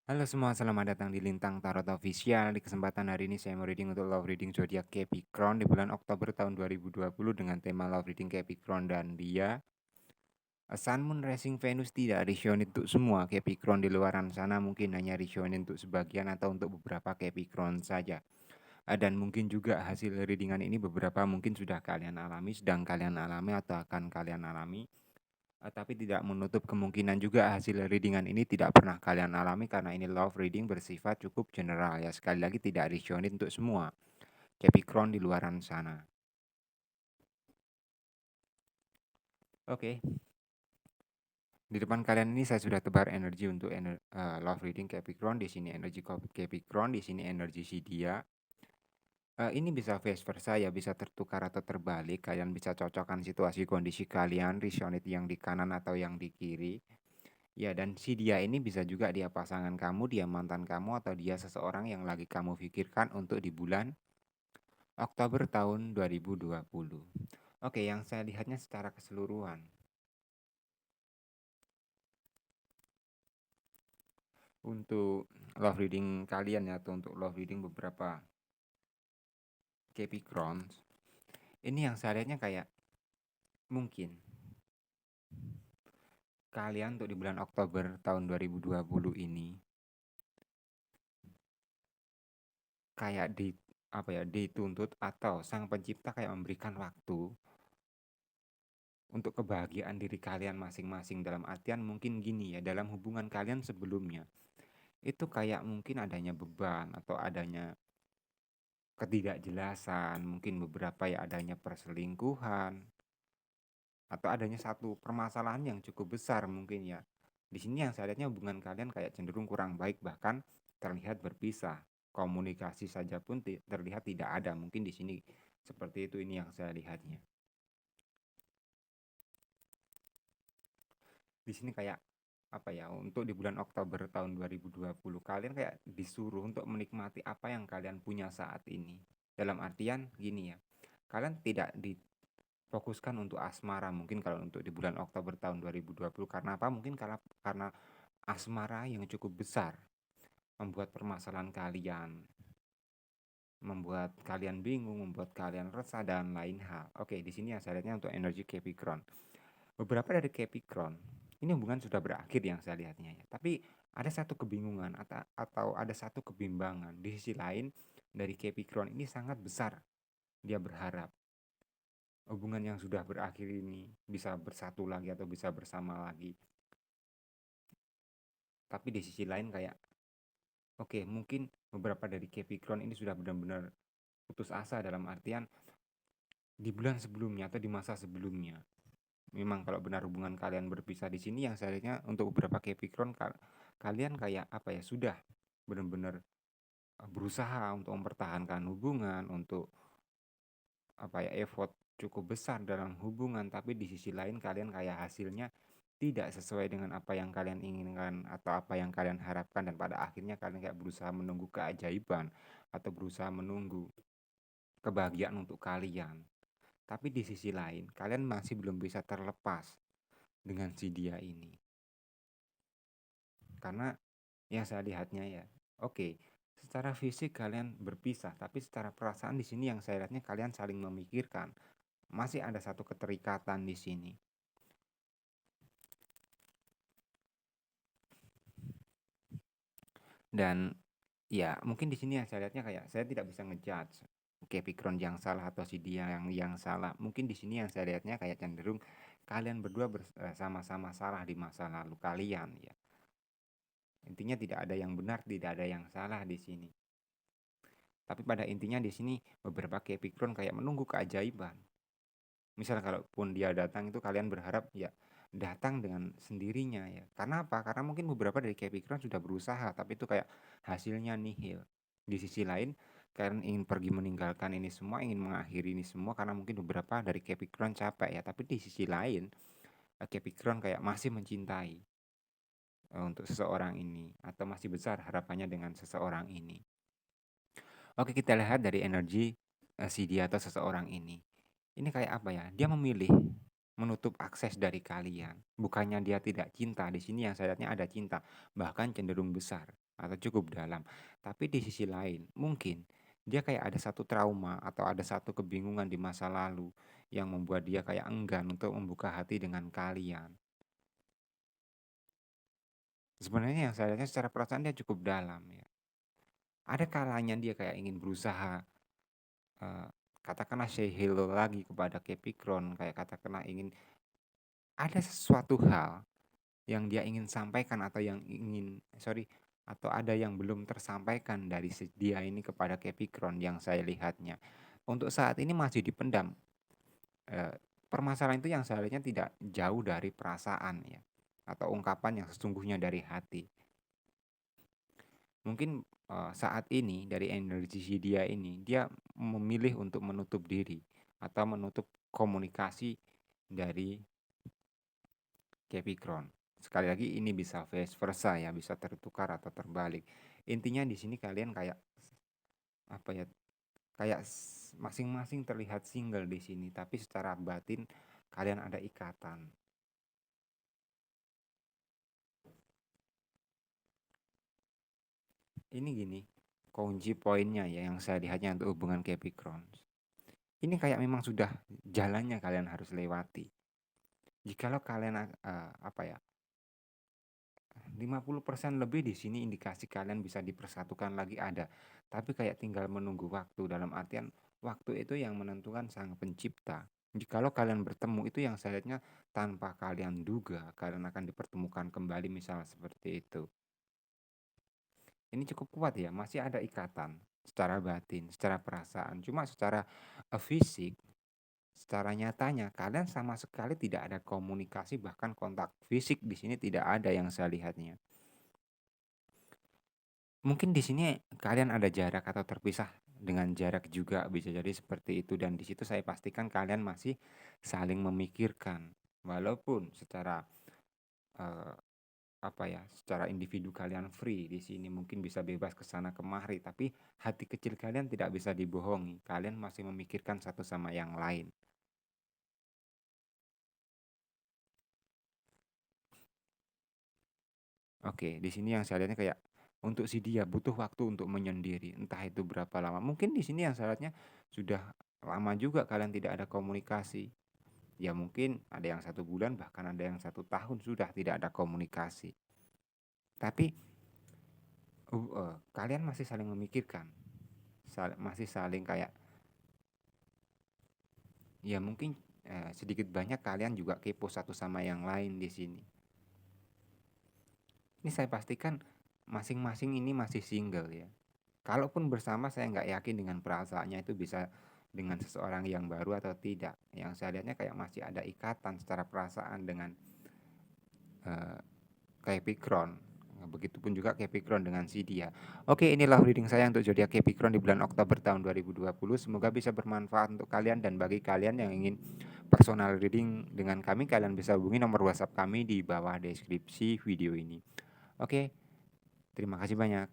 Halo semua, selamat datang di Lintang Tarot Official. Di kesempatan hari ini saya mau reading untuk love reading zodiak Capricorn di bulan Oktober tahun 2020 dengan tema love reading Capricorn dan dia Sun Moon Rising Venus tidak resonate untuk semua Capricorn di luaran sana, mungkin hanya resonate untuk sebagian atau untuk beberapa Capricorn saja. Dan mungkin juga hasil readingan ini beberapa mungkin sudah kalian alami, sedang kalian alami atau akan kalian alami. Tapi tidak menutup kemungkinan juga hasil readingan ini tidak pernah kalian alami karena ini love reading bersifat cukup general ya. Sekali lagi tidak resonate untuk semua Capricorn di luaran sana. Oke, di depan kalian ini saya sudah tebar energi untuk love reading Capricorn. Di sini energi Capricorn, di sini energi si dia. Ini bisa vice versa ya, bisa tertukar atau terbalik. Kalian bisa cocokkan situasi kondisi kalian, resonate yang di kanan atau yang di kiri. Ya, dan si dia ini bisa juga dia pasangan kamu, dia mantan kamu, atau dia seseorang yang lagi kamu pikirkan untuk di bulan Oktober tahun 2020. Oke, yang saya lihatnya secara keseluruhan. Untuk love reading kalian ya, atau untuk love reading beberapa Capricorn, ini yang saya lihatnya kayak mungkin kalian untuk di bulan Oktober tahun 2020 ini kayak dituntut atau sang pencipta kayak memberikan waktu untuk kebahagiaan diri kalian masing-masing, dalam artian mungkin gini ya, dalam hubungan kalian sebelumnya itu kayak mungkin adanya beban atau adanya ketidakjelasan, mungkin beberapa ya adanya perselingkuhan atau adanya satu permasalahan yang cukup besar mungkin ya. Di sini yang saya lihatnya hubungan kalian kayak cenderung kurang baik, bahkan terlihat berpisah. Komunikasi saja pun terlihat tidak ada. Mungkin di sini seperti itu, ini yang saya lihatnya. Di sini kayak apa ya, untuk di bulan Oktober tahun 2020 kalian kayak disuruh untuk menikmati apa yang kalian punya saat ini. Dalam artian gini ya, kalian tidak difokuskan untuk asmara mungkin kalau untuk di bulan Oktober tahun 2020. Karena apa? Mungkin karena asmara yang cukup besar membuat permasalahan kalian, membuat kalian bingung, membuat kalian resah dan lain hal. Oke, di sini yang saya lihatnya untuk energi Capricorn. Beberapa dari Capricorn, ini hubungan sudah berakhir yang saya lihatnya ya. Tapi ada satu kebingungan atau ada satu kebimbangan. Di sisi lain, dari Capricorn ini sangat besar. Dia berharap hubungan yang sudah berakhir ini bisa bersatu lagi atau bisa bersama lagi. Tapi di sisi lain kayak, oke, mungkin beberapa dari Capricorn ini sudah benar-benar putus asa, dalam artian di bulan sebelumnya atau di masa sebelumnya. Memang kalau benar hubungan kalian berpisah, di sini yang saya lihatnya untuk beberapa Capricorn kalian kayak apa ya, sudah benar-benar berusaha untuk mempertahankan hubungan, untuk apa ya, effort cukup besar dalam hubungan, tapi di sisi lain kalian kayak hasilnya tidak sesuai dengan apa yang kalian inginkan atau apa yang kalian harapkan, dan pada akhirnya kalian kayak berusaha menunggu keajaiban atau berusaha menunggu kebahagiaan untuk kalian. Tapi di sisi lain, kalian masih belum bisa terlepas dengan si dia ini. Karena yang saya lihatnya ya, oke, secara fisik kalian berpisah, tapi secara perasaan di sini yang saya lihatnya kalian saling memikirkan. Masih ada satu keterikatan di sini. Dan ya, mungkin di sini yang saya lihatnya kayak saya tidak bisa ngejudge Capricorn yang salah atau si dia yang salah. Mungkin di sini yang saya lihatnya kayak cenderung kalian berdua bersama-sama salah di masa lalu kalian ya. Intinya tidak ada yang benar, tidak ada yang salah di sini. Tapi pada intinya di sini beberapa Capricorn kayak menunggu keajaiban. Misal kalaupun dia datang itu kalian berharap ya datang dengan sendirinya ya. Karena apa? Karena mungkin beberapa dari Capricorn sudah berusaha tapi itu kayak hasilnya nihil. Di sisi lain kalian ingin pergi meninggalkan ini semua, ingin mengakhiri ini semua karena mungkin beberapa dari Capricorn capek ya. Tapi di sisi lain Capricorn kayak masih mencintai untuk seseorang ini atau masih besar harapannya dengan seseorang ini. Oke, kita lihat dari energi si dia atau seseorang ini. Ini kayak apa ya? Dia memilih menutup akses dari kalian. Bukannya dia tidak cinta, di sini yang saya lihatnya ada cinta, bahkan cenderung besar. atau cukup dalam. Tapi di sisi lain, mungkin dia kayak ada satu trauma atau ada satu kebingungan di masa lalu yang membuat dia kayak enggan untuk membuka hati dengan kalian. Sebenarnya yang saya lihatnya secara perasaan dia cukup dalam ya. Ada kalanya dia kayak ingin berusaha, eee, katakanlah say hello lagi kepada Capricorn, kayak katakanlah ingin ada sesuatu hal yang dia ingin sampaikan atau yang ingin sorry, atau ada yang belum tersampaikan dari dia ini kepada Capricorn yang saya lihatnya. Untuk saat ini masih dipendam, eee, permasalahan itu yang saya lihatnya tidak jauh dari perasaan ya, atau ungkapan yang sesungguhnya dari hati. Mungkin, saat ini dari energi dia ini, dia memilih untuk menutup diri atau menutup komunikasi dari Capricorn. Sekali lagi ini bisa vice versa ya, bisa tertukar atau terbalik. Intinya di sini kalian kayak apa ya, kayak masing-masing terlihat single di sini, tapi secara batin kalian ada ikatan. Ini gini, kunci poinnya ya yang saya lihatnya untuk hubungan Capricorn. Ini kayak memang sudah jalannya kalian harus lewati. Jikalau kalian apa ya, 50% lebih di sini indikasi kalian bisa dipersatukan lagi ada. Tapi kayak tinggal menunggu waktu, dalam artian waktu itu yang menentukan sang pencipta. Jikalau kalian bertemu itu yang saya lihatnya tanpa kalian duga kalian akan dipertemukan kembali misalnya seperti itu. Ini cukup kuat ya, masih ada ikatan secara batin, secara perasaan. Cuma secara fisik, secara nyatanya kalian sama sekali tidak ada komunikasi, bahkan kontak fisik di sini tidak ada yang saya lihatnya. Mungkin di sini kalian ada jarak atau terpisah dengan jarak juga bisa jadi seperti itu, dan di situ saya pastikan kalian masih saling memikirkan. Walaupun secara eh, apa ya, secara individu kalian free di sini mungkin bisa bebas ke sana kemari, tapi hati kecil kalian tidak bisa dibohongi. Kalian masih memikirkan satu sama yang lain. Oke, di sini yang saya lihatnya kayak untuk si dia butuh waktu untuk menyendiri, entah itu berapa lama. Mungkin di sini yang saya lihatnya sudah lama juga kalian tidak ada komunikasi. Ya mungkin ada yang 1 bulan, bahkan ada yang 1 tahun sudah tidak ada komunikasi. Tapi kalian masih saling memikirkan, masih saling kayak ya mungkin sedikit banyak kalian juga kepo satu sama yang lain di sini. Ini saya pastikan masing-masing ini masih single ya. Kalaupun bersama saya nggak yakin dengan perasaannya itu bisa dengan seseorang yang baru atau tidak. Yang saya lihatnya kayak masih ada ikatan secara perasaan dengan eh, Capricorn. Begitupun juga Capricorn dengan si dia. Oke, inilah reading saya untuk zodiak Capricorn di bulan Oktober tahun 2020. Semoga bisa bermanfaat untuk kalian, dan bagi kalian yang ingin personal reading dengan kami, kalian bisa hubungi nomor WhatsApp kami di bawah deskripsi video ini. Oke, terima kasih banyak.